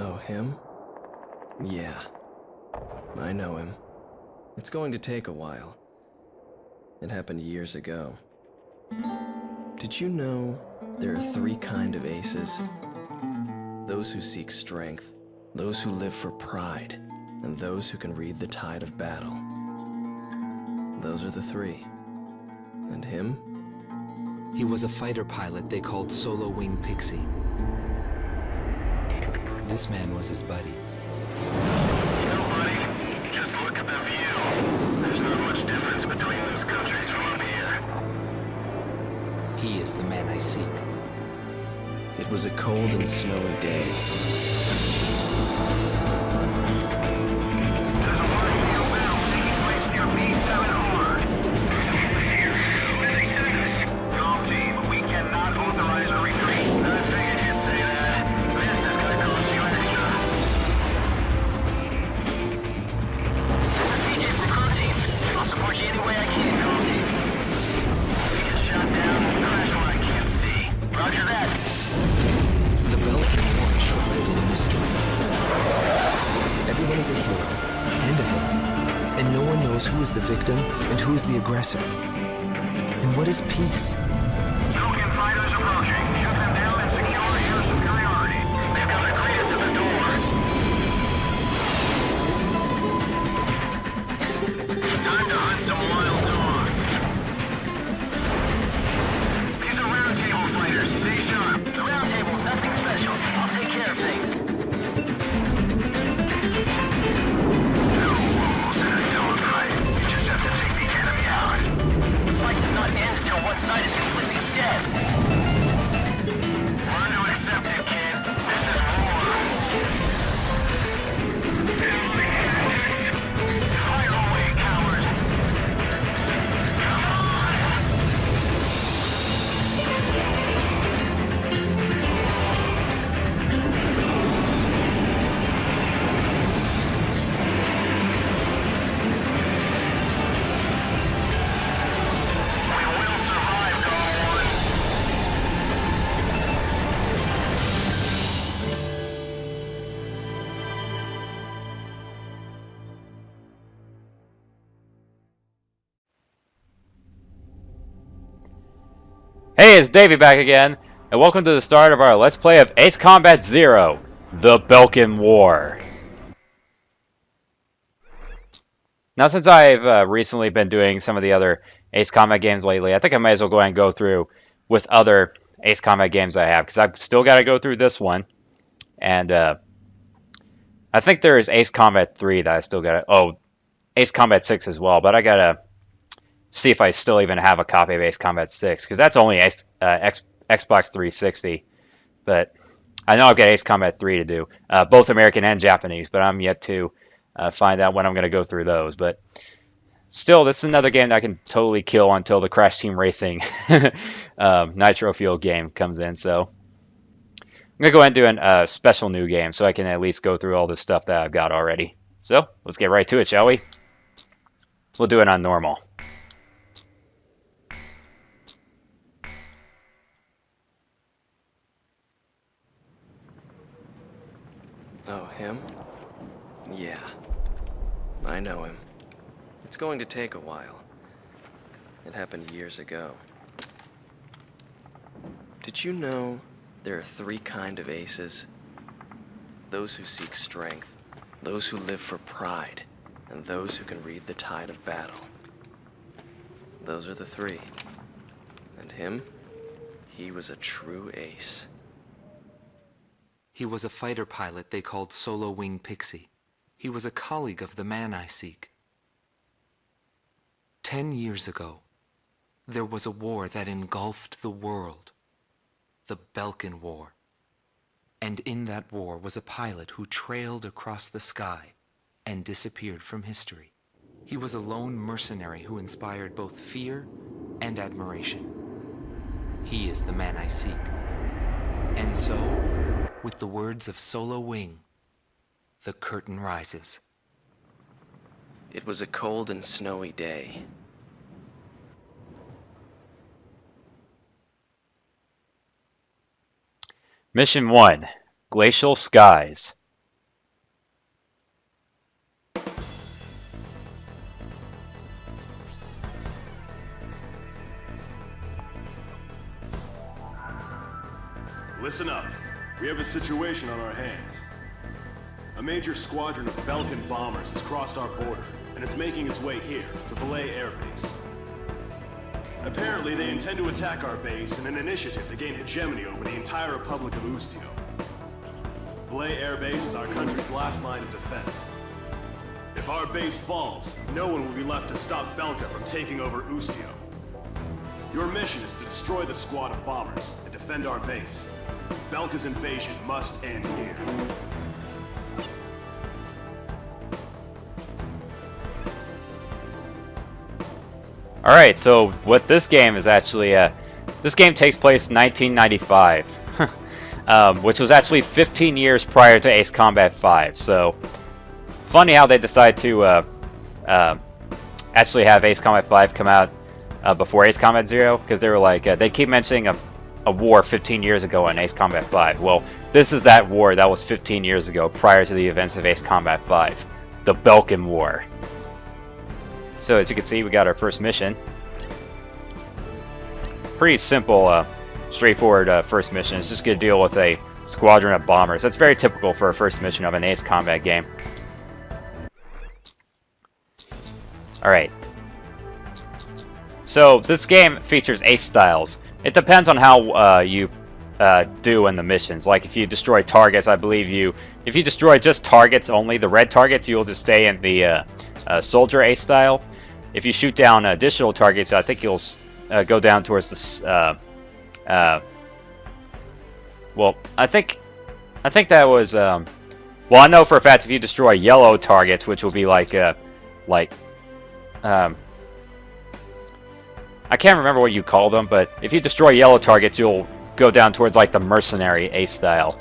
Oh, him? Yeah, I know him. It's going to take a while. It happened years ago. Did you know there are three kinds of aces? Those who seek strength, those who live for pride, and those who can read the tide of battle. Those are the three. And him? He was a fighter pilot they called Solo Wing Pixie. This man was his buddy. You know, buddy, just look at the view. There's not much difference between those countries from up here. He is the man I seek. It was a cold and snowy day. There's a large steel battle taking place near B7R. Calm team, we cannot authorize a retreat. I figured you'd say that. This is gonna cost you extra. This is PJ from Crew Team. I'll support you any way I can, Calm team. We get shot down and crash where I can't see. Roger that. The Belkan War is shrouded in mystery. Everyone is a hero and a villain, and no one knows who is the victim and who is the aggressor. And what is peace? Belkan fighters approaching. Shoot them down and secure air superiority. They've got the greatest of the doors. Time to hunt some wild dogs. These are round table fighters. Stay sharp. The round table's nothing special. I'll take care of things. No rules in a zone fight. You just have to take the enemy out. The fight does not end until one side is completely dead. Learn to accept it, kid. This is war. Fire away, coward. Come on. We will survive, Dawn. Hey, it's Davey back again, and welcome to the start of our Let's Play of Ace Combat Zero, The Belkan War. Now, since I've recently been doing some of the other Ace Combat games lately, I think I might as well go ahead and go through with other Ace Combat games I have, because I've still got to go through this one, and I think there is Ace Combat 3 that I still got to... Oh, Ace Combat 6 as well, but I got to see if I still even have a copy of Ace Combat 6, because that's only Xbox 360. But I know I've got Ace Combat 3 to do, both American and Japanese, but I'm yet to find out when I'm going to go through those. But still, this is another game that I can totally kill until the Crash Team Racing Nitro Fuel game comes in. So I'm going to go ahead and do a special new game so I can at least go through all this stuff that I've got already. So let's get right to it, shall we? We'll do it on normal. Oh, him? Yeah, I know him. It's going to take a while. It happened years ago. Did you know there are three kinds of aces? Those who seek strength, those who live for pride, and those who can read the tide of battle. Those are the three. And him? He was a true ace. He was a fighter pilot they called Solo Wing Pixie. He was a colleague of the man I seek. 10 years ago, there was a war that engulfed the world. The Belkan War. And in that war was a pilot who trailed across the sky and disappeared from history. He was a lone mercenary who inspired both fear and admiration. He is the man I seek. And so, with the words of Solo Wing, the curtain rises. It was a cold and snowy day. Mission 1, Glacial Skies. Listen up. We have a situation on our hands. A major squadron of Belkan bombers has crossed our border, and it's making its way here, to Belay Air Base. Apparently, they intend to attack our base in an initiative to gain hegemony over the entire Republic of Ustio. Belay Air Base is our country's last line of defense. If our base falls, no one will be left to stop Belka from taking over Ustio. Your mission is to destroy the squad of bombers and defend our base. Belka's invasion must end here. All right, so what this game is actually, this game takes place in 1995, which was actually 15 years prior to Ace Combat 5. So, funny how they decide to actually have Ace Combat 5 come out before Ace Combat 0, because they were like, they keep mentioning a war 15 years ago in Ace Combat 5. Well, this is that war that was 15 years ago, prior to the events of Ace Combat 5, the Belkan War. So as you can see, we got our first mission. Pretty simple, straightforward first mission. It's just going to deal with a squadron of bombers. That's very typical for a first mission of an Ace Combat game. Alright. So this game features Ace styles. It depends on how you do in the missions. Like if you destroy targets, I believe if you destroy just targets only, the red targets, you'll just stay in the soldier Ace style. If you shoot down additional targets, I think you'll go down towards the well, I think that was well, I know for a fact if you destroy yellow targets, which will be like I can't remember what you call them, but if you destroy yellow targets, you'll go down towards like the mercenary Ace style.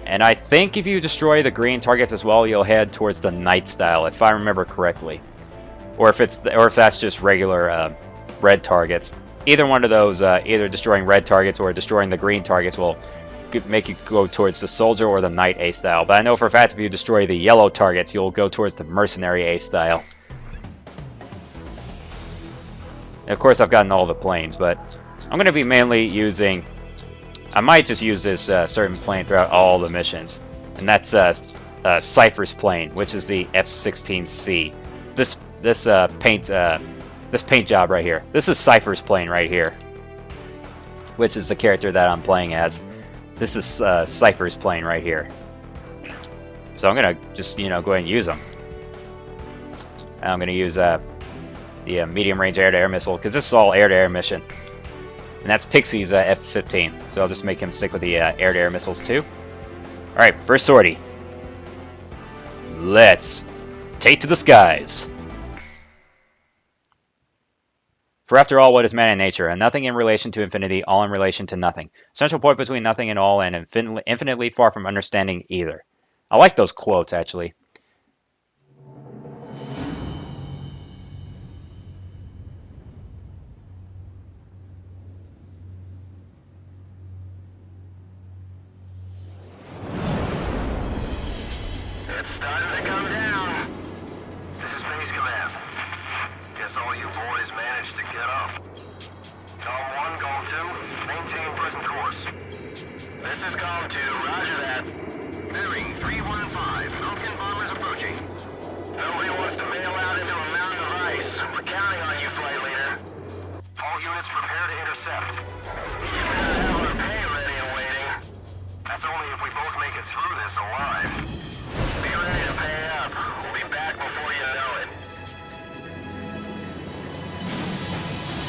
And I think if you destroy the green targets as well, you'll head towards the knight style, if I remember correctly. Or if that's just regular red targets. Either one of those, either destroying red targets or destroying the green targets, will make you go towards the soldier or the knight Ace style. But I know for a fact if you destroy the yellow targets, you'll go towards the mercenary Ace style. And of course, I've gotten all the planes, but I'm going to be mainly using... I might just use this certain plane throughout all the missions, and that's Cypher's plane, which is the F-16C. This paint job right here. This is Cypher's plane right here, which is the character that I'm playing as. This is Cypher's plane right here. So I'm gonna just go ahead and use them. I'm gonna use the medium range air-to-air missile because this is all air-to-air mission. And that's Pixie's F-15, so I'll just make him stick with the air-to-air missiles too. Alright, first sortie. Let's take to the skies. For after all, what is man in nature? And nothing in relation to infinity, all in relation to nothing. Central point between nothing and all, and infinitely far from understanding either. I like those quotes, actually.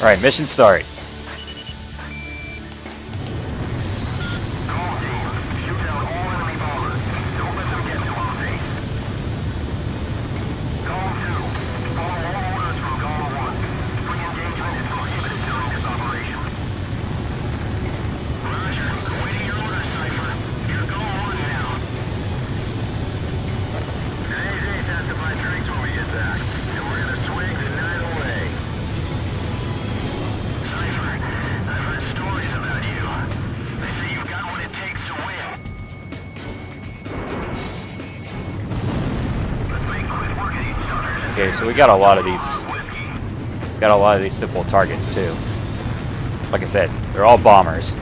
Alright, mission start. Okay, so we got a lot of these. Got a lot of these simple targets too. Like I said, they're all bombers.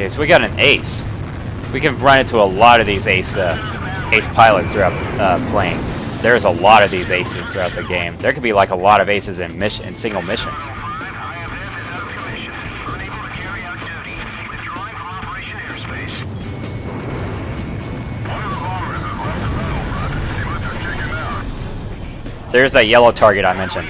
Okay, so we got an ace. We can run into a lot of these ace pilots throughout playing. There's a lot of these aces throughout the game. There could be like a lot of aces in single missions. There's that yellow target I mentioned.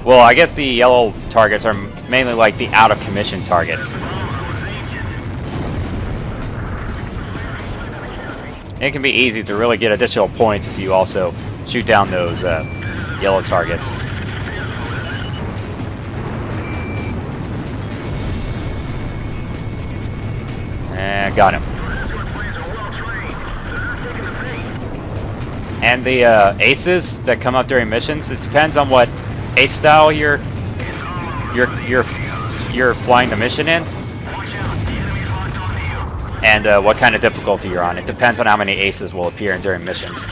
Well, I guess the yellow targets are mainly like the out of commission targets. It can be easy to really get additional points if you also shoot down those yellow targets. And got him. And the aces that come up during missions, it depends on what ace style you're flying the mission in, and what kind of difficulty you're on. It depends on how many aces will appear during missions.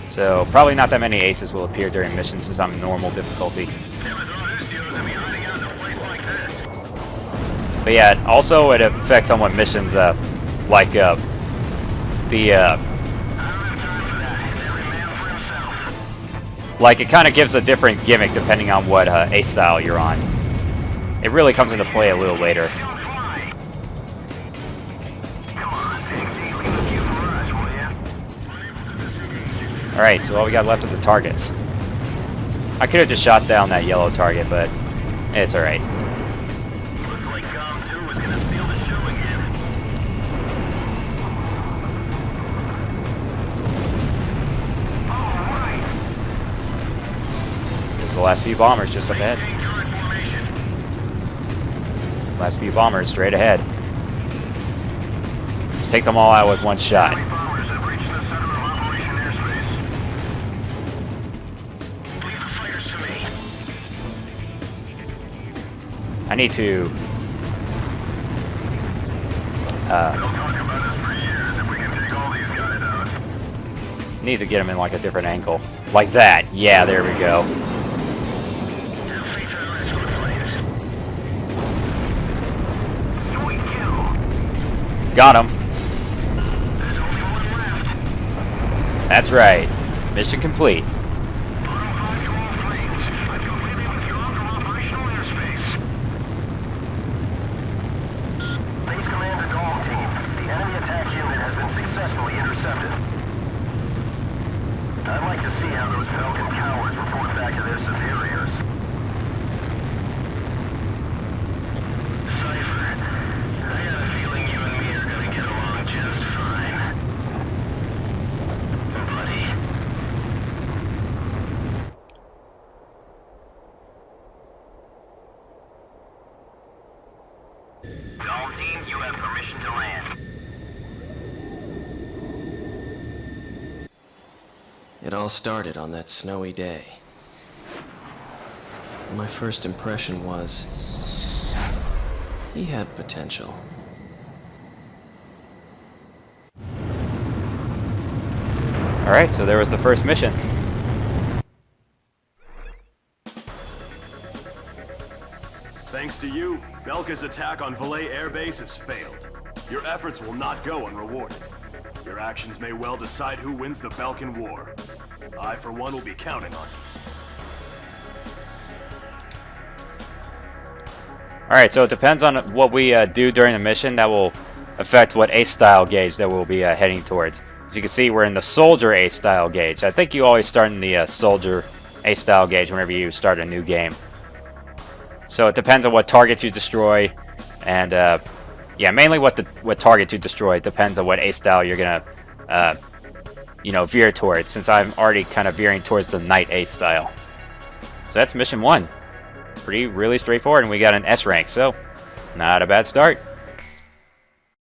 So probably not that many aces will appear during missions since I'm normal difficulty. But yeah, also it affects on what missions like like it kind of gives a different gimmick depending on what ace style you're on. It really comes into play a little later. Alright, so all we got left is the targets. I could have just shot down that yellow target, but it's alright. The last few bombers just up ahead. Last few bombers straight ahead. Just take them all out with one shot. I need to get him in like a different angle. Like that. Yeah, there we go. Got him. That's right. Mission complete. Base Commander Golem Team, the enemy attack unit has been successfully intercepted. I'd like to see how those Belkan cowards report back to their superiors. Cypher, I got a feeling you and me are gonna get along just fine. Buddy. Golem Team, you have permission to land. It all started on that snowy day. My first impression was he had potential. Alright, so there was the first mission. Thanks to you, Belka's attack on Valais Air Base has failed. Your efforts will not go unrewarded. Your actions may well decide who wins the Belkan War. I, for one, will be counting on you. Alright, so it depends on what we do during the mission that will affect what ace style gauge that we'll be heading towards. As you can see, we're in the soldier ace style gauge. I think you always start in the soldier ace style gauge whenever you start a new game. So it depends on what targets you destroy, and yeah, mainly what target you destroy. It depends on what ace style you're gonna veer towards, since I'm already kind of veering towards the knight ace style. So that's mission 1. Really straightforward, and we got an S rank, so not a bad start.